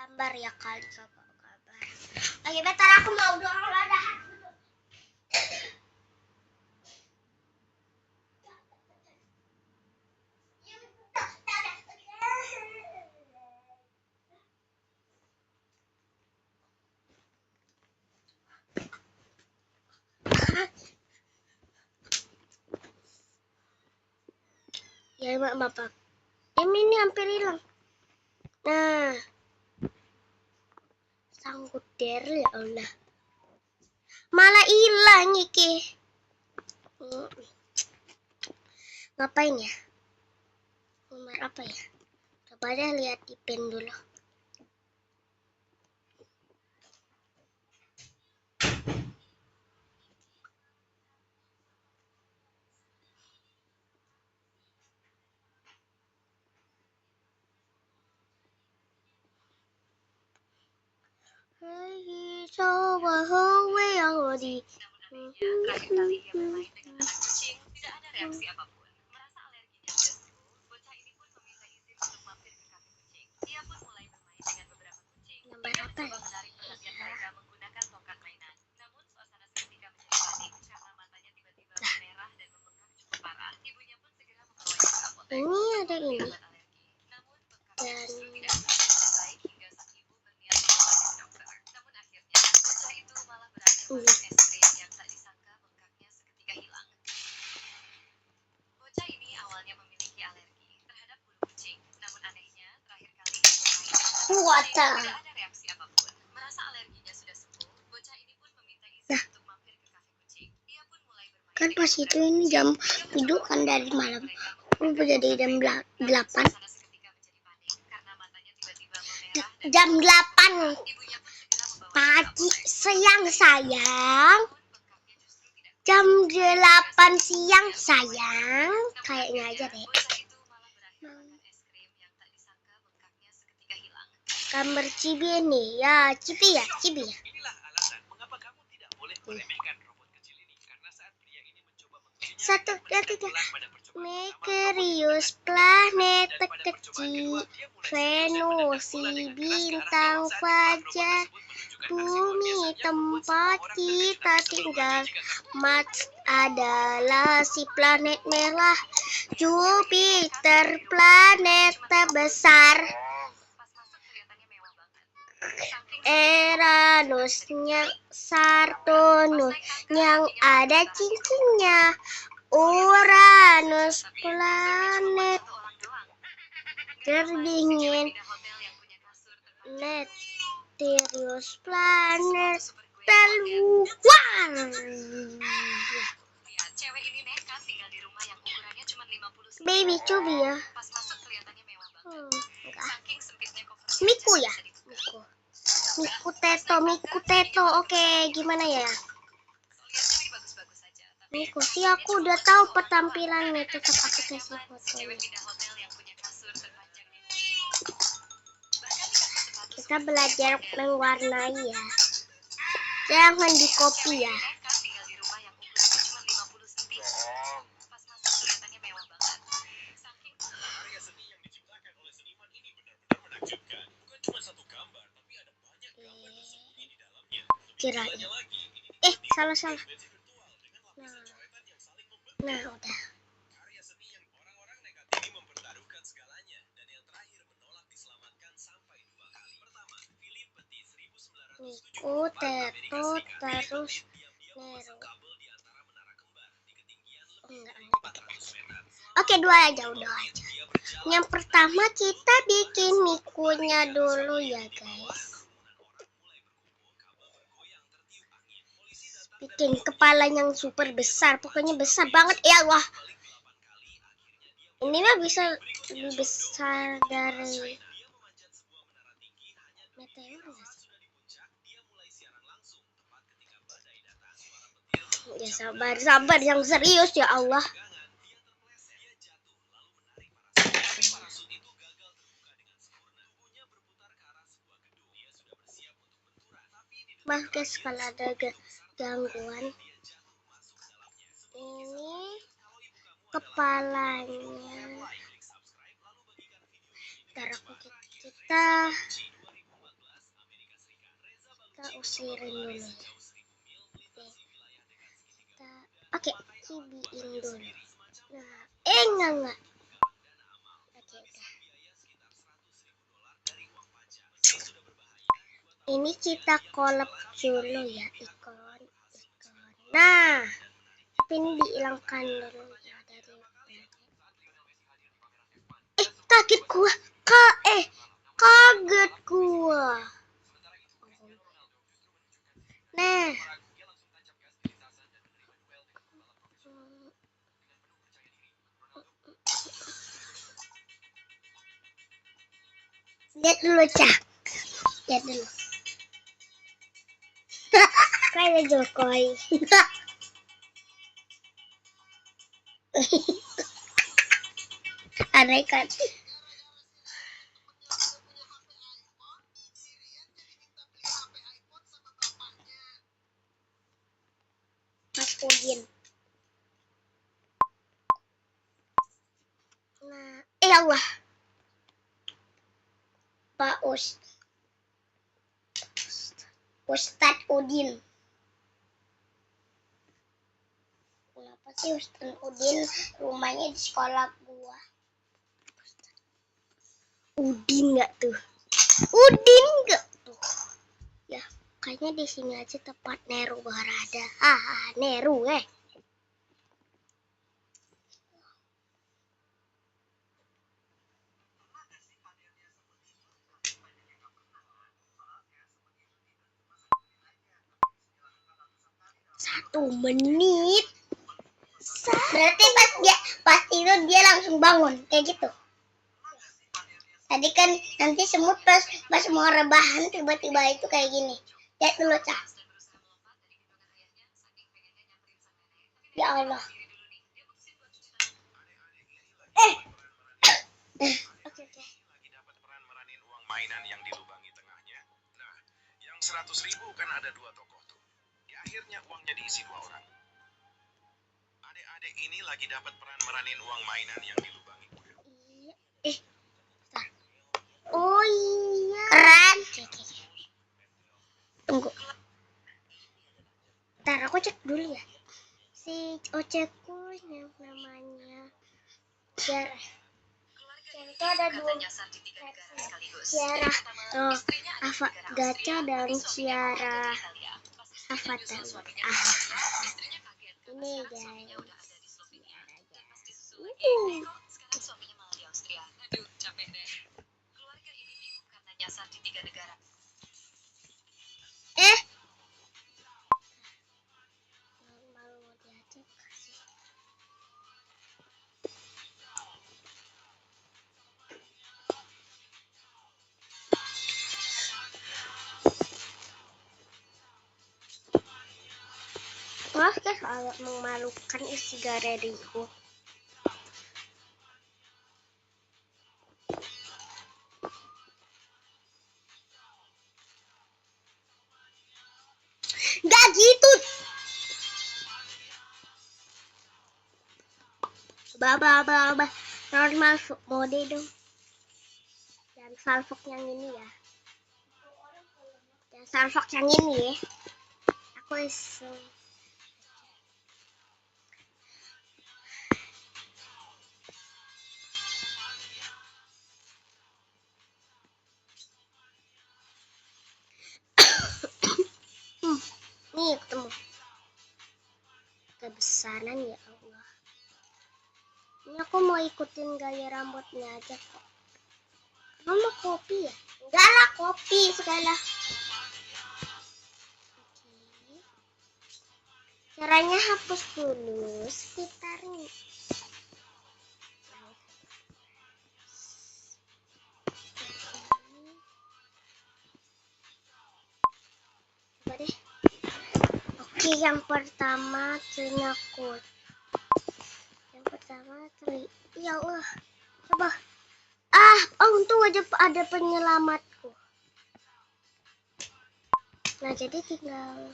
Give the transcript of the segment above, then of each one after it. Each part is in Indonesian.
gambar ya kali coba gambar. Oke, bentar aku mau doang lah. Ya bapak, ini hampir hilang. Nah, sangkut der ya Allah, malah hilang iki. Ngapain ya? Nomor apa ya? Coba deh lihat di pin dulu. Coba Hawaii yang di. Terakhir kali ia bermain dengan anak kucing, tidak ada reaksi apapun. Merasa alerginya sudah sembuh, bocah ini pun meminta izin untuk mampir ke kafe kucing. Ia pun mulai bermain dengan beberapa kucing. Ia mencoba menarik perhatian mereka menggunakan tongkat mainan. Namun suasana seketika menjadi panik karena matanya tiba-tiba merah dan membengkak cukup parah. Ibunya pun segera membawanya ke apotek. Ini ada ini. Namun bengkaknya justru tidak kembali baik hingga sang ibu berniat membawanya ke dokter. Namun akhirnya bocah itu malah berhasil makan es krim yang tak disangka bengkaknya seketika hilang. Bocah ini awalnya memiliki alergi terhadap bulu kucing, namun anehnya terakhir kali ia bermain dengan anak kucing tidak ada reaksi apapun. Merasa alerginya sudah sembuh, bocah ini pun meminta izin untuk mampir ke kafe kucing. Ia pun mulai bermain Kan pas itu ini jam 7 kan dari malam. Udah jadi jam 8. Jam 8 pagi siang sayang. Jam 8 siang sayang. Kayaknya aja deh. Gambar Cibi nih ya, Cibi ya. Inilah alasan mengapa kamu tidak boleh meremehkan robot kecil ini, karena saat pria ini mencoba mengujinya, Satu, dua, 3. Misterius planet kecil, Venus, si bintang fajar, bumi tempat kita tinggal, Mars adalah si planet merah, Jupiter planet terbesar, Uranusnya Saturnus yang ada cincinnya, Uranus planet terdingin, Neptunus planet terluar. Baby Cubi ya. Miku ya. Miku Teto. Oke, gimana ya? Miku sih aku udah tahu pertampilannya, tetap aku kasih fotonya. Kita belajar mewarnai ya. Jangan di copy ya. Kirain. Salah. Nah, udah. Miku, Teto, terus Nero. Oke, dua aja. Yang pertama kita bikin Mikunya dulu ya guys. Bikin kepala yang super besar, pokoknya besar banget ya Allah. Ini mah bisa lebih besar dari meteor nggak sih? Ya sabar yang serius ya Allah. Maaf guys kalau ada gangguan. Ini kepalanya. Ntar aku kita usirin dulu ya. Kita oke, cibiin dulu. Nah, enggak. Oke, udah. Ini kita collab dulu ya, ikon. Nah, tapi ini dihilangkan dulu ya dari kaget gua. Kaget gua. Nah. Lihat dulu, Cak. Lihat dulu. Kayak Jokowi. Aneh kan? Mas Udin. Nah, ya Allah. Pak Ustadz Udin. Kenapa sih Ustadz Udin rumahnya di sekolah gua? Udin nggak tuh? Ya, kayaknya di sini aja tempat Neru berada. Neru Satu menit. Berarti pas tidur dia langsung bangun kayak gitu. Tadi kan nanti semut pas mau rebahan tiba-tiba itu kayak gini. Lihat dulu, Cak. Ya Allah. Oke. Lagi dapat peran meranin uang mainan yang dilubangi tengahnya. Nah, yang 100.000 kan ada 2 tokoh tuh. Ya akhirnya uangnya diisi 2 orang. Adik-adik ini lagi dapat peran meranin uang mainan yang dilubangi. Bentar. Oh iya. Keren. Tunggu. Ntar aku cek dulu ya. Si Oceku yang namanya Ciara. Itu ada 2 Ciara Ava Gacha dan Ciara Avatar. Ini guys. Sekarang suaminya malah di Austria. Aduh, capek deh. Keluarga ini bingung karena nyasar di 3 negara. Malu mau diajak kasih. Wah, agak memalukan isi galeriku. Gak gitu. Bah. Normal mode dong. Dan salfok yang ini ya. Dan salfok yang ini ya. Aku isu. Nih ketemu. Kebesaran ya Allah. Ini aku mau ikutin gaya rambutnya aja kok. Kamu kopi ya? Enggak lah, kopi segala. Oke. Caranya hapus dulu sekitarnya. Coba deh. Oke, yang pertama nyakut. Yang pertama ya Allah. Coba. Untung aja ada penyelamatku. Nah, jadi tinggal.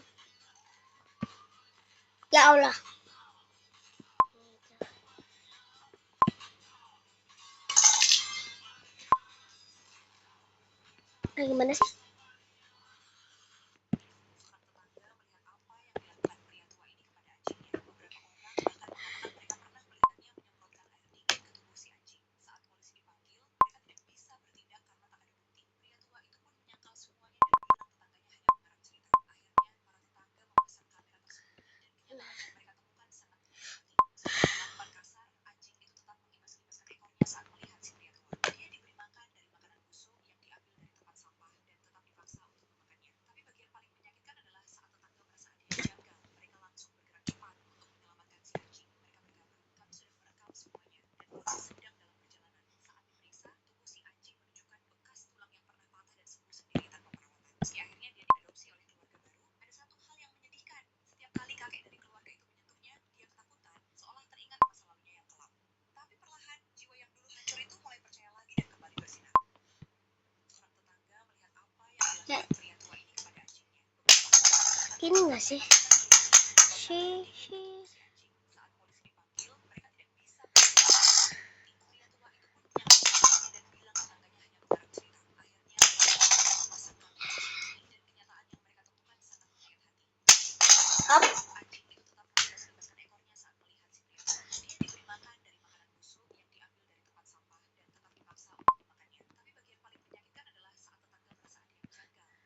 Ya Allah. Gimana sih? ini nggak sih? Up.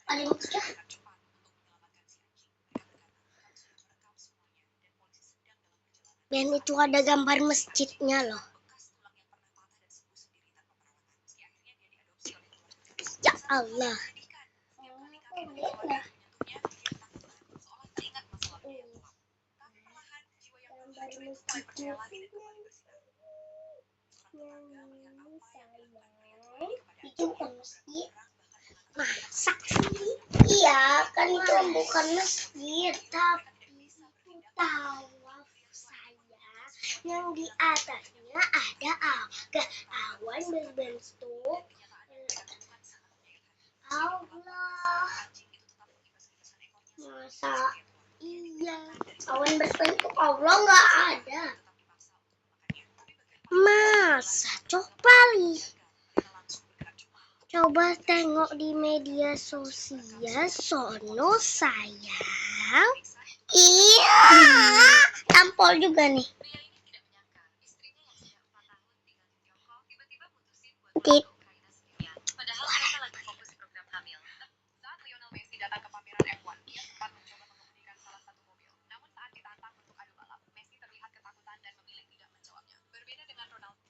Ada maksudnya? Dan itu ada gambar masjidnya loh. Ya Allah. Itu bukan masjid. Masa sih? Iya, kan itu bukan masjid, tapi itu tawaf saya yang di atasnya ada awan berbentuk Allah. Masa iya, awan berbentuk Allah nggak ada. Masa coba tengok di media sosial sono sayang. Iya, tampol juga nih. Pria ini tidak menyangka istrinya yang sejak 4 tahun tinggal di Tiongkok tiba-tiba mutusin buat Tit. ke Ukraina sendirian. Padahal mereka lagi fokus program hamil. Saat Lionel Messi datang ke pameran F1, ia sempat mencoba mengemudikan salah satu mobil. Namun saat ditantang untuk adu balap, Messi terlihat ketakutan dan memilih tidak menjawabnya. Berbeda dengan Ronaldo.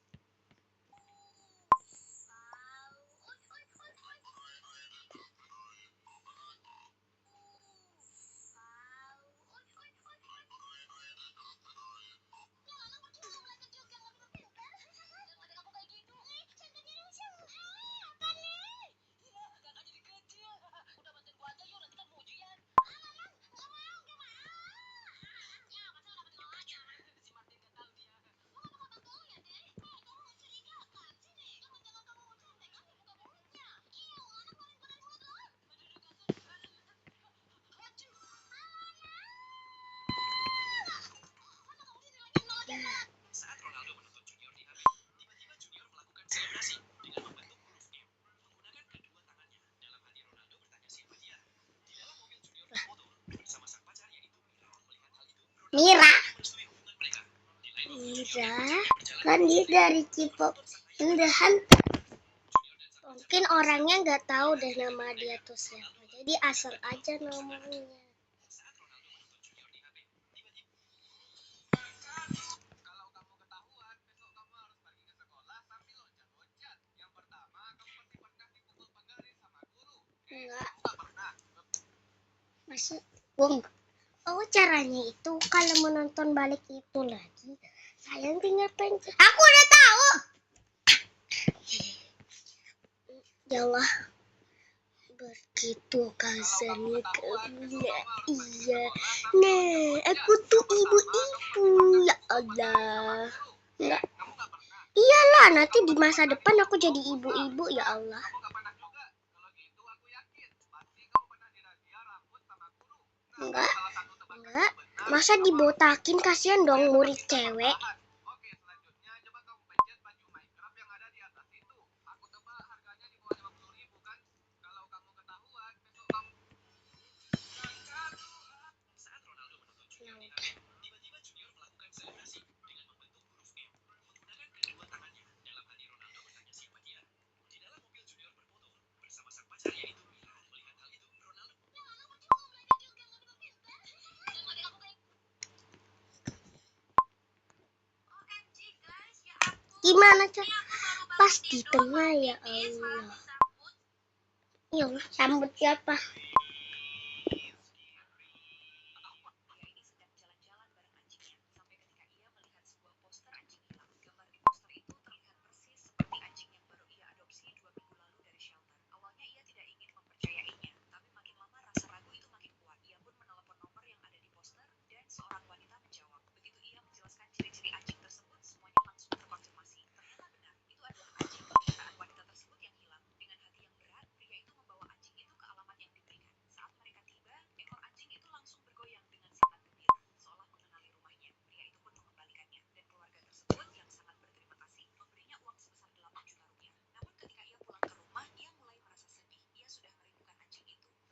Saat Ronaldo menuntut Junior di HP, tiba-tiba Junior melakukan selebrasi dengan membentuk huruf M menggunakan kedua tangannya. Dalam hati Ronaldo bertanya siapa dia. Di dalam mobil Junior berfoto bersama sang pacar yaitu Mira. Melihat hal itu, Mira. merestui hubungan mereka. Di lain waktu, Mira, berjalan kan dia dari K-pop Indahan. Mungkin orangnya nggak tahu deh nama dia tuh siapa. Jadi asal aja namanya. saat Ronaldo menuntut Junior di HP, tiba-tiba kalau kamu ketahuan, besok kamu harus pergi ke sekolah sambil loncat-loncat. Yang pertama, kamu pasti pernah dipukul penggaris sama guru. Enggak, Nggak pernah. masih Bung. Oh, caranya itu kalau menonton balik itu lagi, saya tinggal pencet. Aku udah tahu. Ya Allah, begitu kasarnya kamunya. Iya, nah, aku tuh ibu-ibu. Ya Allah. Enggak. Kamu nggak pernah. Iyalah, nanti di masa depan aku jadi ibu-ibu, ya Allah. Kamu nggak pernah juga. Kalau gitu aku yakin. Pasti kamu pernah dirazia rambut sama guru. Enggak. Salah satu tebakan Enggak. yang benar. Masa dibotakin, kasihan dong murid cewek. Oke, selanjutnya coba kamu pencet baju Minecraft yang ada di atas itu. Aku tebak harganya di bawah 50.000 kan? Kalau kamu ketahuan, besok kamu saat Ronaldo menuntut Junior di HP, tiba-tiba Junior melakukan selebrasi dengan membentuk huruf M menggunakan kedua tangannya. Dalam hati Ronaldo bertanya siapa dia. Di dalam mobil Junior berfoto bersama sang pacar yaitu Mira. Melihat hal itu, Ronaldo OMG guys, ya ampun. Gimana Ini cara? aku baru Pas bangun di tidur, tengah ya Miss, malah Allah. disambut. Ya Allah, sambut siapa? Pria ini sedang jalan-jalan bareng anjingnya, sampai ketika ia melihat sebuah poster anjing hilang. Gambar di poster itu terlihat persis seperti anjing yang baru ia adopsi 2 minggu lalu dari shelter. Awalnya ia tidak ingin mempercayainya, tapi makin lama rasa ragu itu makin kuat. Ia pun menelepon nomor yang ada di poster, dan seorang wanita menjawab. Begitu ia menjelaskan ciri-ciri anjing tersebut, semuanya langsung terkonfirmasi. Ternyata benar, itu adalah anjing peliharaan wanita tersebut yang hilang. Dengan hati yang berat, pria itu membawa anjing itu ke alamat yang diberikan.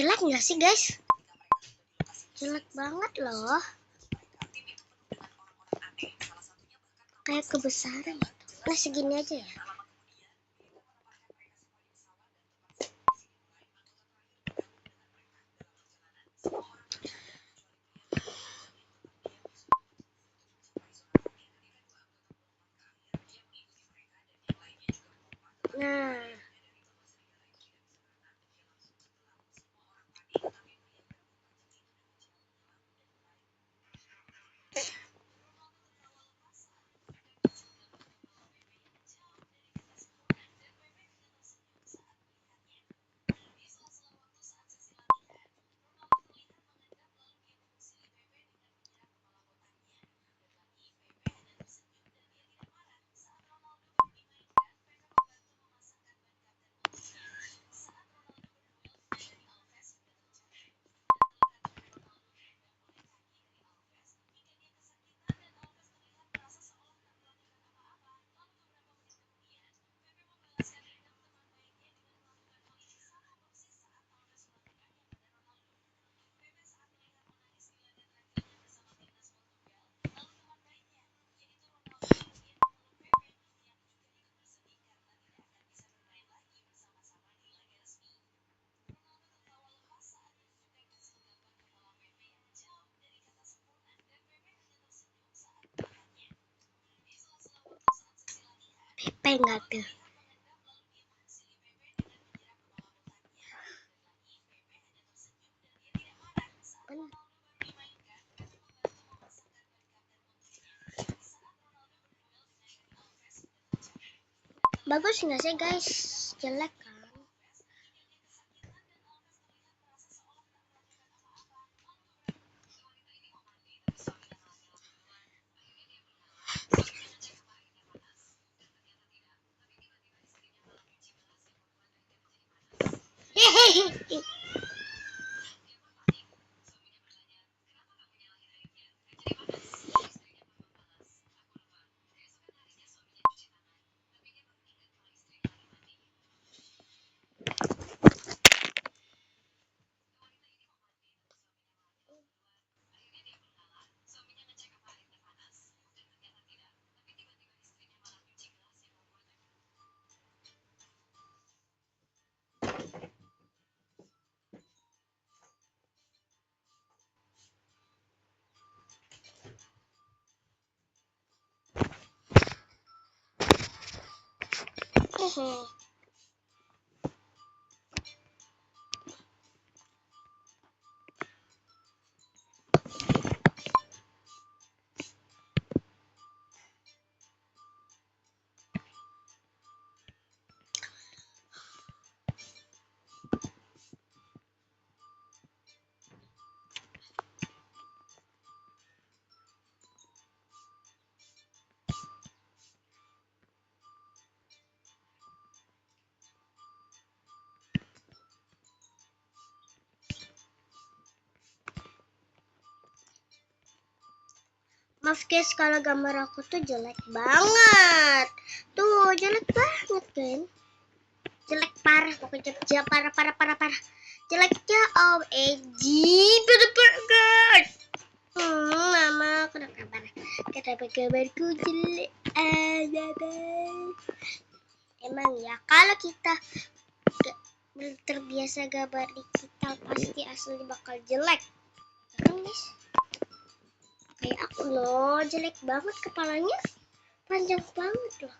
Jelek nggak sih guys? Jelek banget loh. Kayak kebesaran gitu. Nah segini aja ya. Nah. Pepe nggak tuh? Bener. Bagus nggak sih guys? Jelek kan? Hehehe. Hehehe. Maaf guys kalau gambar aku tuh jelek banget. Tuh jelek banget kan? Jelek parah pokoknya jelek parah parah parah parah. Jeleknya OMG bener banget. Mama kenapa kabar? Kenapa kabarku jelek? Emang ya kalau kita belum terbiasa gambar digital pasti asli bakal jelek. Kan guys? Kayak aku loh, jelek banget kepalanya, panjang banget loh.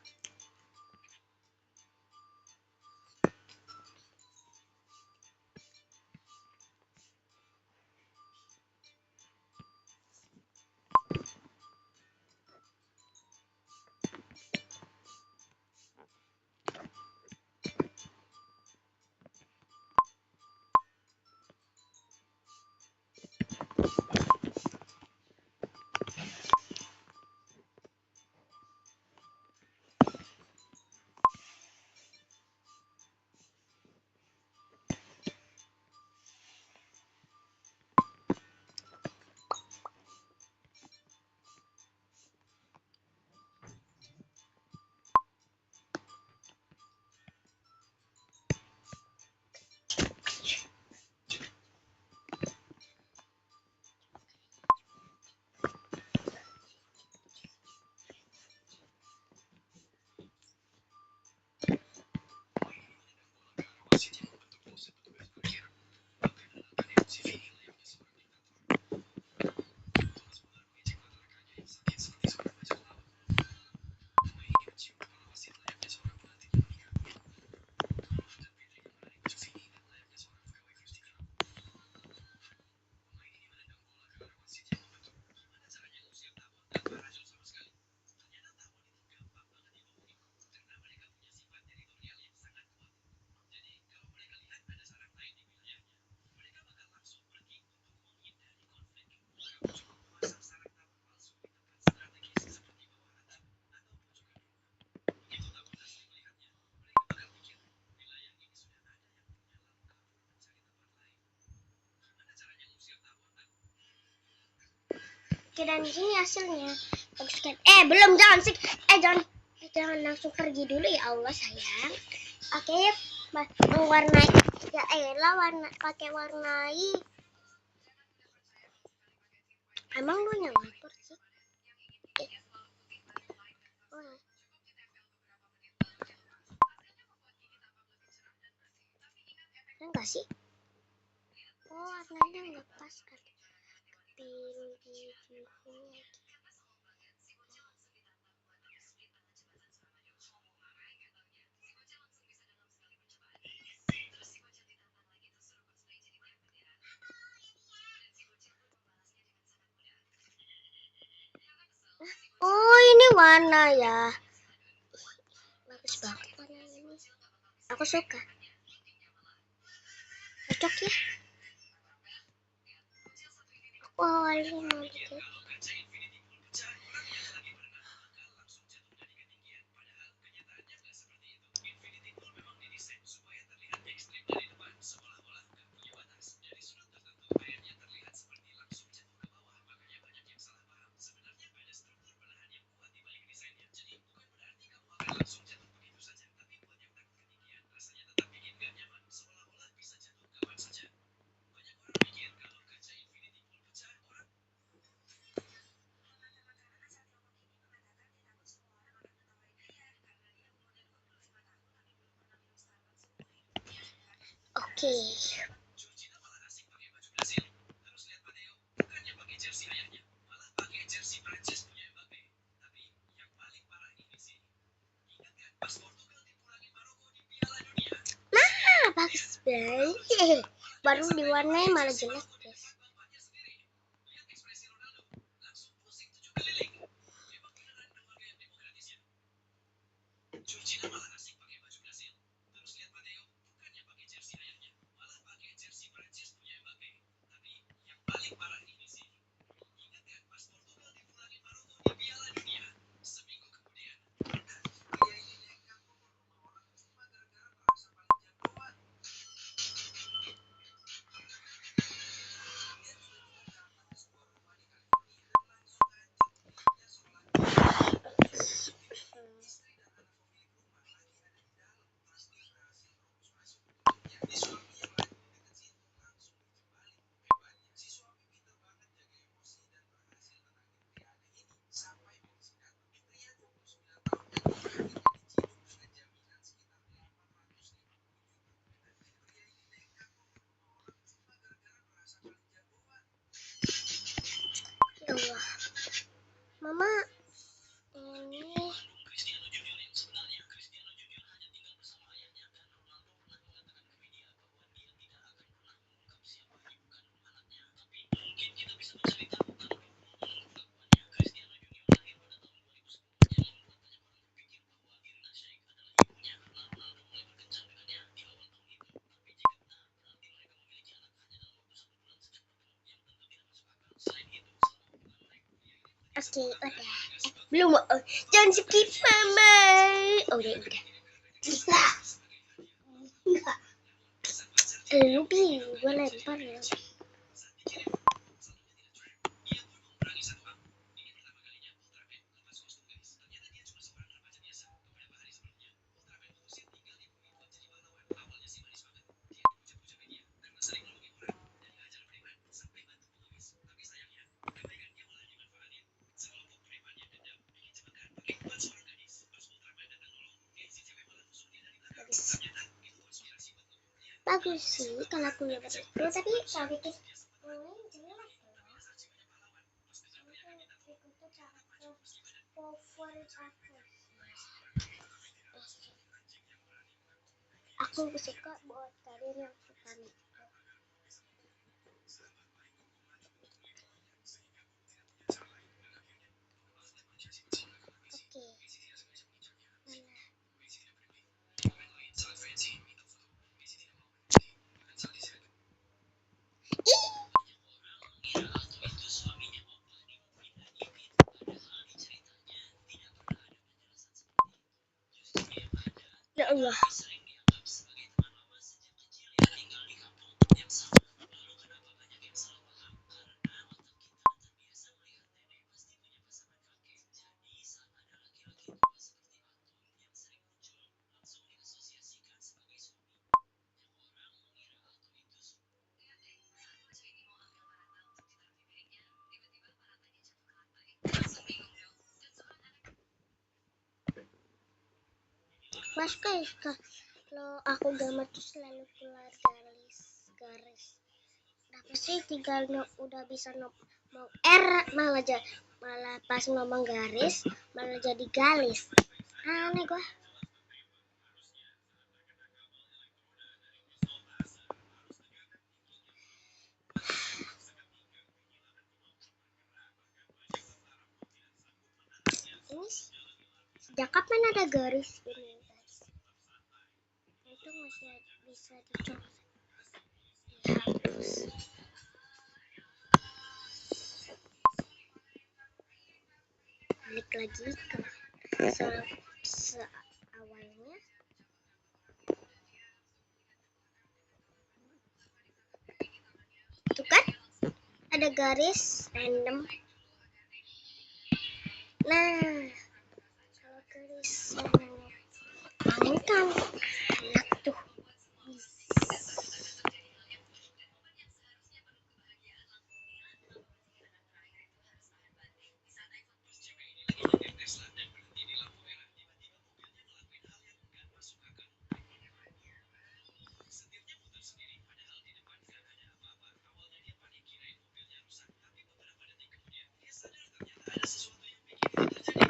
Oke, dan di sini hasilnya. Bagus kan? Belum, jangan langsung pergi dulu ya Allah sayang. Oke, yuk. Mewarnai ya pakai warnai. Emang lu yang ngatur sih? Oh. Enggak sih? Oh, warnanya enggak pas kan? Biru hijau. Oh, ini warna ya. Bagus banget warna ini. Aku suka. Cocok ya. Aku awalnya mau bikin. Kalau kaca Infinity Pool pecah, orang yang lagi berenang bakal langsung jatuh dari ketinggian. Padahal kenyataannya nggak seperti itu. Infinity Pool memang didesain supaya terlihat ekstrim dari depan, seolah-olah nggak punya batas. Dari sudut tertentu, airnya terlihat seperti langsung jatuh ke bawah. Makanya banyak yang salah paham. Sebenarnya ada struktur penahan yang kuat di balik desainnya. Jadi bukan berarti kamu akan langsung jatuh begitu saja. Tapi buat yang takut ketinggian, rasanya tetap bikin nggak nyaman, seolah-olah bisa jatuh kapan saja. Banyak orang mikir kalau kaca Infinity Pool pecah, orang Oke. Georgina malah asik pakai baju Brasil. Terus lihat Mateo, bukannya pakai jersey ayahnya, malah pakai jersey Prancis punya Mbappe. Tapi yang paling parah ini sih, ingat kan pas Portugal dipulangin Maroko di Piala Dunia? Bagus banget. Baru diwarnai malah jelek, guys. Bapaknya sendiri. Lihat ekspresi Ronaldo, langsung pusing 7 keliling. Emang beneran keluarga yang demokratis ya? Georgina malah asik pakai baju Brasil. Terus lihat Mateo, bukannya pakai jersey ayahnya, malah pakai jersey Prancis punya Mbappe. Tapi yang paling parah ini sih, ingat kan pas Portugal dipulangin Maroko di Piala Dunia? Seminggu kemudian, pria ini nekat mogok rumah orang cuma gara-gara merasa paling jagoan. Dia tiba-tiba datang ke sebuah rumah di California dan langsung hancur hidupnya seolah istri dan anak pemilik rumah lagi ada di dalam. Pas dia berhasil terobos masuk, yakni suami yang lagi di dekat situ langsung dicembalik. Hebatnya, si suami pintar banget jaga emosi dan berhasil tenangin pria aneh ini sampai polisi datang. Pria 29 tahun itu akhirnya diciduk dengan jaminan sekitar 850 juta. Dan pria ini nekat mogok rumah orang cuma gara-gara merasa paling jagoan. Ya Allah. Mama, ini Cristiano Junior yang sebenarnya, Cristiano Junior hanya tinggal bersama ayahnya karena Ronaldo pernah mengatakan ke media bahwa dia tidak akan pernah mengungkap siapa ibu kandung anaknya. Tapi mungkin kita bisa mencari tahu kalau ibu mengungkap pengakuannya. Cristiano Junior lahir pada tahun 2010 yang membuat banyak orang berpikir bahwa Irina Shayk adalah ibunya karena Ronaldo mulai berkencan dengannya di awal tahun itu. Tapi jika benar, berarti mereka memiliki anak hanya dalam waktu 1 bulan sejak bertemu, yang tentu tidak masuk akal. Selain itu, selama hubungan mereka, pria ini oke, udah. Belum. Jangan skip, Mama. Udah. Enggak. Lu bingung, gue lempar ya. Ia pun mengurangi satu hal. Ini pertama kalinya Ultraman lepas kostum, guys. Ternyata dia cuma seorang remaja biasa. Beberapa hari sebelumnya, Ultraman mutusin tinggal di bumi buat jadi pahlawan. Awalnya sih manis banget. Dia dipuja-puja media karena sering nolongin orang, dari hajar preman sampai bantu pengemis. Tapi sayangnya, kebaikannya malah dimanfaatin. Sekelompok preman yang dendam bikin jebakan pakai kuat seorang gadis. Pas Ultraman datang nolong, si cewek malah tusuk dia dari belakang. Ternyata itu konspirasi buat ngebom dia. Bagus sih kalau aku lihat itu. Tapi kalau bikin jelek. Aku suka buat kalian yang suka nih. Oke. Ya Allah. Mas guys, kalau aku gambar tuh selalu keluar garis. Kenapa sih tinggal udah bisa mau malah pas ngomong garis malah jadi galis. Aneh gua. Ini sejak kapan ada garis ini guys? Itu masih bisa dicoba dihapus. Balik lagi ke awalnya. Itu kan ada garis random. Nah, kalau garis random kan enak tuh. Jika ini lagi nyetir Tesla dan berhenti di lampu merah, tiba-tiba mobilnya ngelakuin hal yang nggak masuk akal. Setirnya muter sendiri, padahal di depan nggak ada apa-apa. Awalnya dia panik kirain mobilnya rusak, tapi beberapa detik kemudian dia sadar ternyata ada sesuatu yang bikin itu terjadi.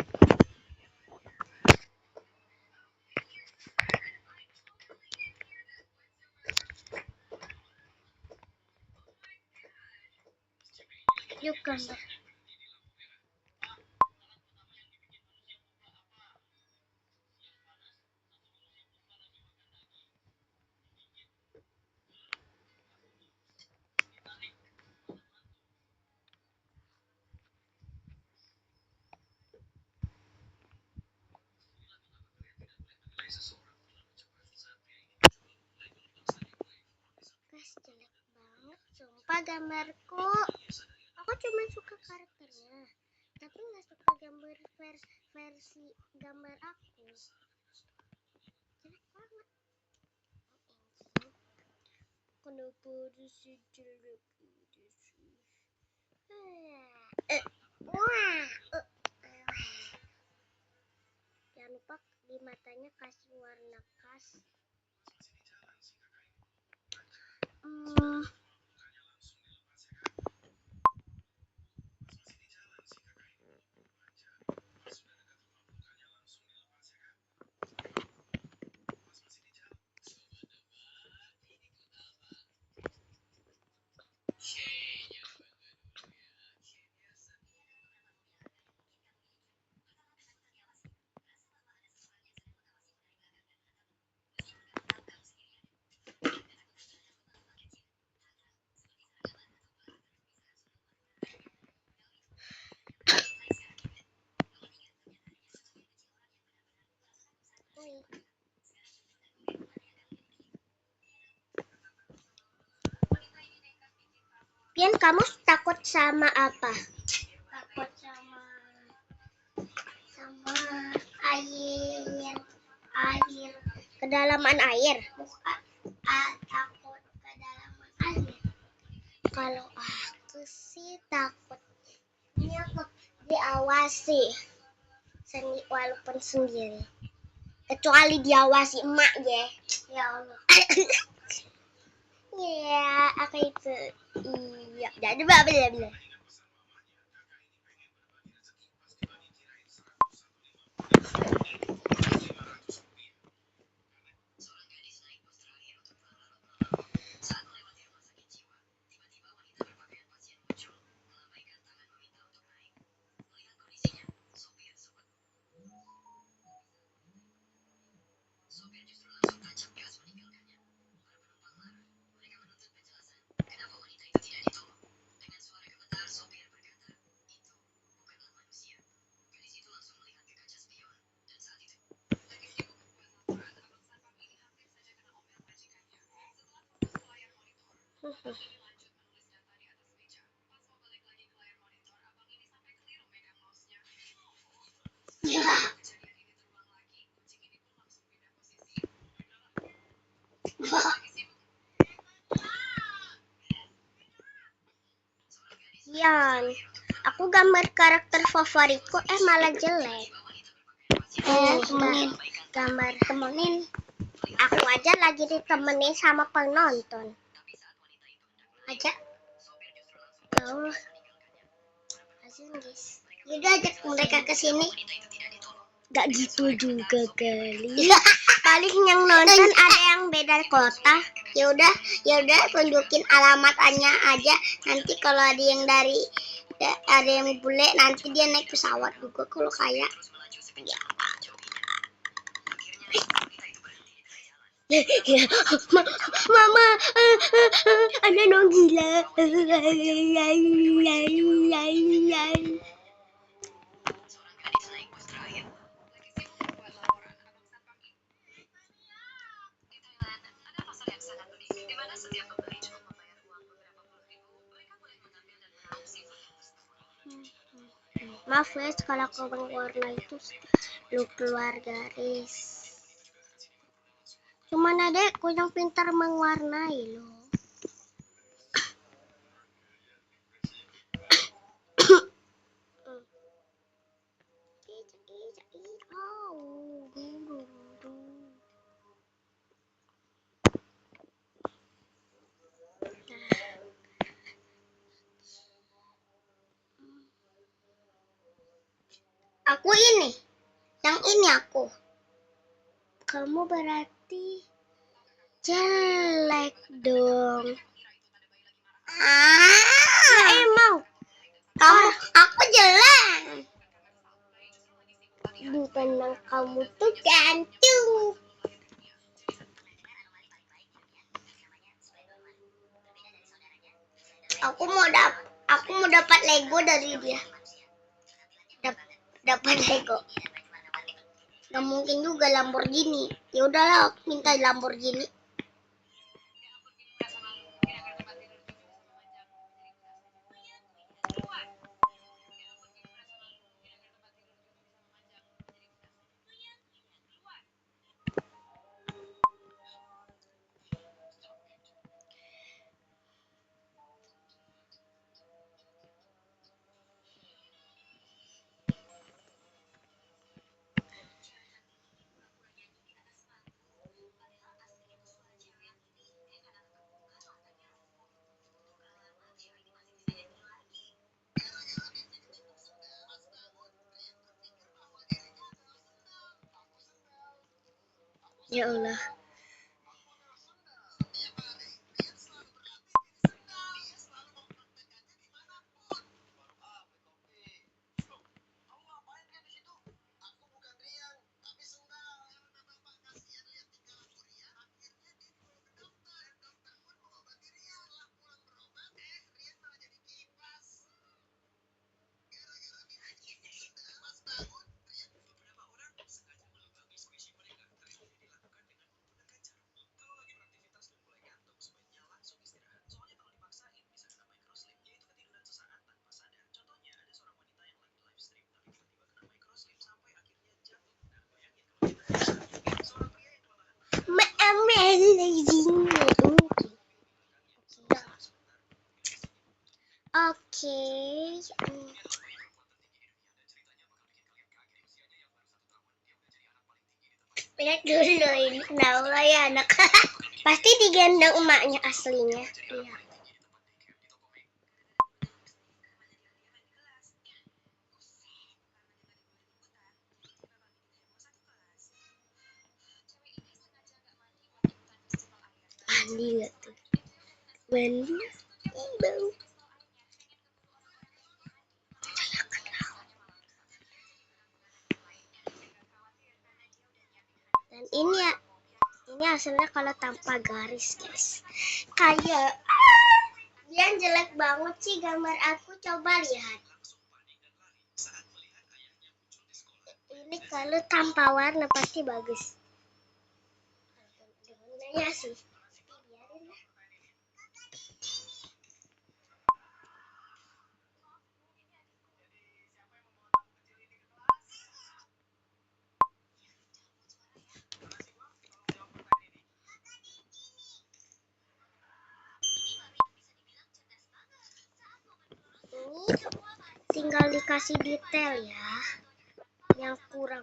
Yuk gambar. Guys, jelek banget sumpah gambarku. Aku cuma suka karakternya, tapi nggak suka gambar versi gambar aku. Jelek banget. Kenapa sih jelek itu sih? Jangan lupa di matanya kasih warna khas. Pian, kamu takut sama apa? Takut sama air. Kedalaman air. Bukan, takut kedalaman air. Kalau aku sih takutnya diawasi walaupun sendiri. Kecuali diawasi emak ya. Ya Allah. Ya, aku itu. Iya, jadi bener. Sopir justru langsung tancap gas meninggalkannya. Para penumpang marah. Mereka menuntut penjelasan. Kenapa wanita itu tidak ditolong? Dengan suara gemetar, sopir berkata, itu bukanlah manusia. Gadis itu langsung melihat ke kaca spion. Dan saat itu, lagi sibuk membuat laporan, abang satpam ini hampir saja kena omel majikannya. Setelah fokus ke layar monitor, abang ini lanjut menulis data di atas meja. Pas mau balik lagi ke layar monitor, abang ini sampai keliru megang mouse-nya. Kejadian ini terulang lagi, kucing ini pun langsung pindah posisi. Yan, aku gambar karakter favoritku malah jelek. Tiba wanita berpakaian pasien gambar temenin. Aku aja lagi ditemenin sama penonton. Aja. Oh. Guys. Yaudah ajak mereka ke sini. Gak gitu juga kali. Paling yang nonton ada yang beda kota. Yaudah tunjukin alamatnya aja. Nanti kalau ada yang ada yang bule, nanti dia naik pesawat juga kalau kayak. Ya. Mama, ada dong gila. Di Thailand, ada pasar yang sangat unik, di mana setiap pembeli cukup membayar uang beberapa puluh ribu. Mereka boleh mengambil dan meraup seafood yang tersebar. Maaf ya kalau kurang warna itu lu keluar garis. Cuman adekku yang pintar mewarnai loh. Aku ini, yang ini aku. Kamu berarti jelek dong. Ya emang. Aku jelek. Bukan kamu tuh gantung. Aku mau dapat Lego dari dia. Dapat Lego. Gak mungkin juga Lamborghini. Ya udahlah, aku minta Lamborghini. Ya Allah. Beberapa orang sengaja melubangi squishy mereka. Trik ini dilakukan dengan menggunakan jarum. Kalau lagi beraktivitas dan mulai ngantuk, sebaiknya langsung istirahat. Soalnya kalau dipaksain bisa kena microslip, yaitu ketiduran sesaat tanpa sadar. Contohnya ada seorang wanita yang lagi live stream tapi tiba-tiba kena microslip sampai akhirnya jatuh. Nah, bayangin kalau kita bisa seorang pria yang kelelahan Oke. Lihat dulu ini kenapa ya anak. Pasti digendong emaknya aslinya. Iya. Mandi gak tuh? Mandi? Ih, bau. Dan ini hasilnya kalau tanpa garis, guys. Kayak dia jelek banget sih gambar aku. Coba lihat. Ini kalau tanpa warna pasti bagus. Warnanya sih. Biarin lah. Ini tinggal dikasih detail ya yang kurang.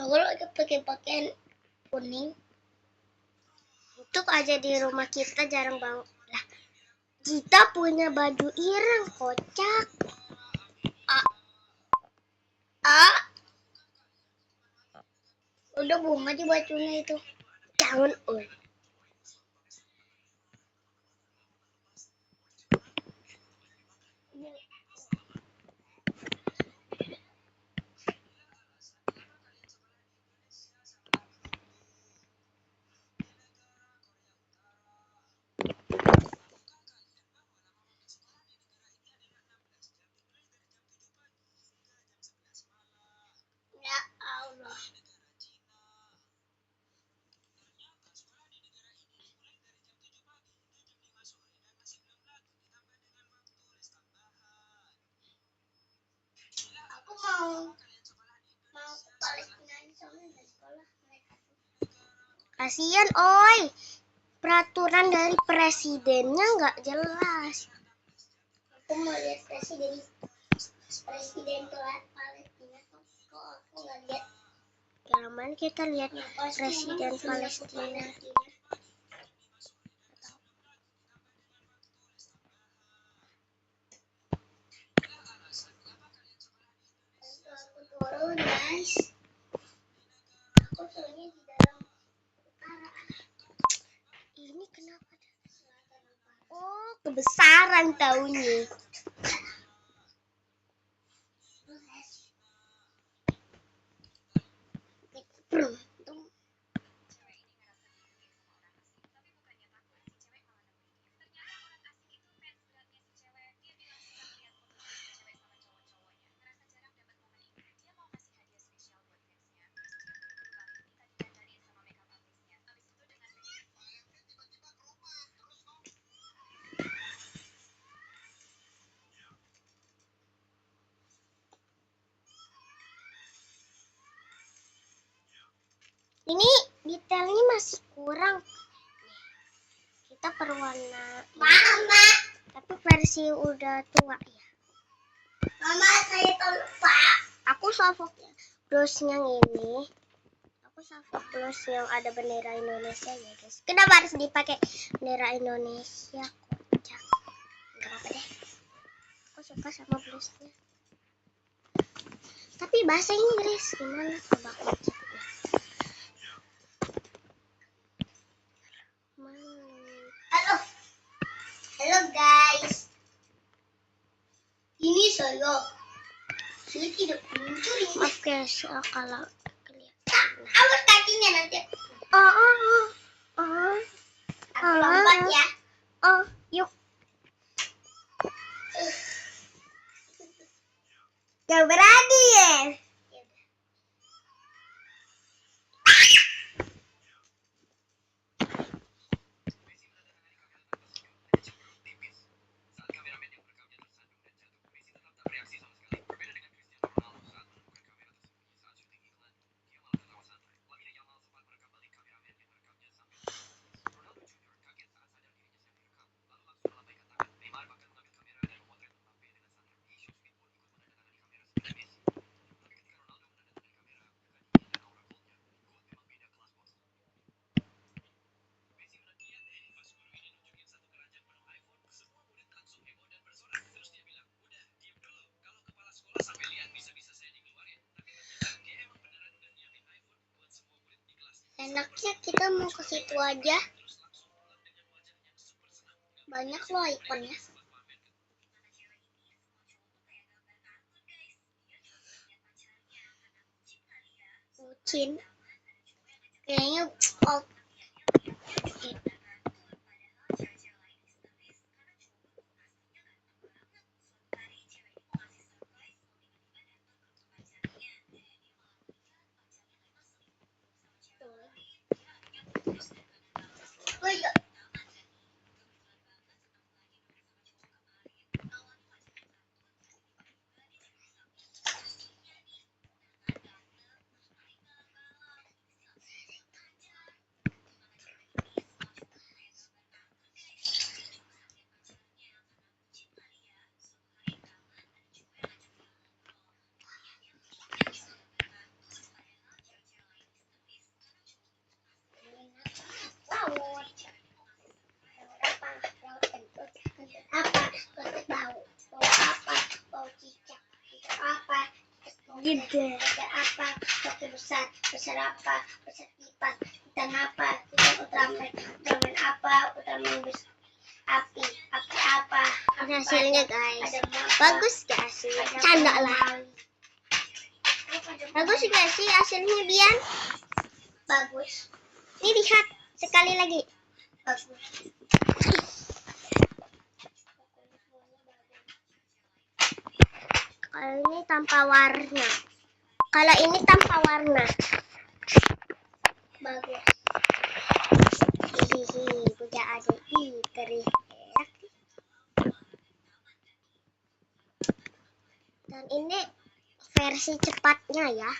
Aku lagi pakai pakaian kuning. Untuk aja di rumah kita jarang banget. Lah, kita punya baju ireng, kocak. Ah, ah. Udah buang aja bajunya itu. Jangan, oi. Ya Allah. Aku mau ke Palestina soalnya dari sekolah mereka. Kasian, oi. Peraturan dari presidennya nggak jelas. Aku mau lihat presiden Palestina tuh. Kok aku nggak lihat? Yang mana kita lihat presiden Palestina? Aku turun, guys. Aku turunnya di dalam utara. Ini kenapa? Oh, kebesaran taunya. Ini detailnya masih kurang. Kita perwarna Mama. Tapi versi udah tua ya. Mama, saya lupa. Aku salvo plus yang ini. Aku salvo plus yang ada bendera Indonesia ya, guys. Kenapa harus dipakai bendera Indonesia? Kocak. Enggak apa-apa deh. Aku suka sama plusnya. Tapi bahasa Inggris gimana? Coba aku cek. Halo. Halo guys. Ini saya. Saya tidak mencuri. Maaf guys, kalau kelihatan. Awas kakinya nanti. Aku lompat ya. Yuk. Gak berani ya. Saat kameramen yang merekamnya tersandung dan jatuh, Messi tetap tak bereaksi sama sekali. Berbeda dengan Cristiano Ronaldo saat menemukan kamera tersembunyi saat syuting iklan, dia malah tertawa santai. Lamine Yamal sempat merekam balik kameramen yang merekamnya sambil tersenyum. Ronaldo Junior kaget saat sadar dirinya sedang direkam, lalu langsung melambaikan tangan. Neymar bahkan mengambil kamera dan memotret Mbappe dengan santai. Isho Smith pun ikut menandatangani kamera seperti Messi. Tapi ketika Ronaldo menandatangani kamera, bukan ini dan aura coldnya. Goat memang beda kelas, bos. Messi menang deh. Pas guru ini nunjukin satu keranjang penuh iPhone, semua murid langsung heboh dan bersorak. Terus dia bilang, udah, diem dulu. Kalau kepala sekolah sampai lihat bisa-bisa saya dikeluarin. Tapi ternyata dia emang beneran udah nyiapin iPhone buat semua murid di kelas. Enaknya kita mau ke situ aja. Terus langsung pulang dengan wajah yang super senang. Banyak loh ikonnya. Sempat pamer ke Bucin. Kayaknya oh iya. Gitu. Ada apa? Satu besar. Besar apa? Besar kipas. Titan apa? Titan Ultraman. Ultraman apa? Ultraman besar. Api. Api apa? Hasilnya guys. Bagus gak sih? Canda lah. Bagus gak sih hasilnya Bian? Bagus. Ini lihat sekali lagi. Bagus. Kalau ini tanpa warna. Kalau ini tanpa warna. Bagus. Hihihi, punya adik perih. Dan ini versi cepatnya ya.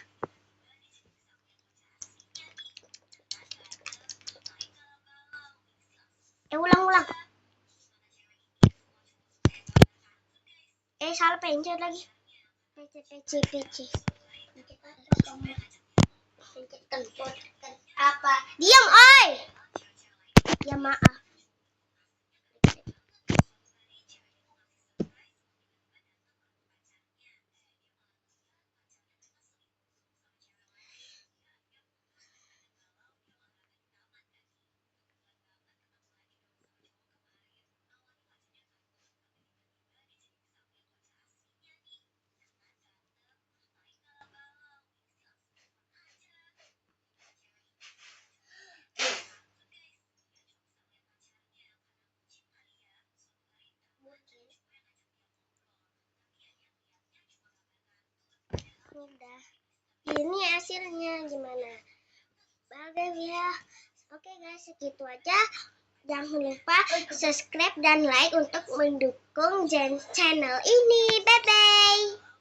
Ulang. Salah pencet lagi. PC. Pencet kentut. Apa? Diam, oi. Ya maaf. Udah. Ini hasilnya gimana? Bagus ya. Oke guys, segitu aja. Jangan lupa subscribe dan like untuk mendukung channel ini. Bye bye.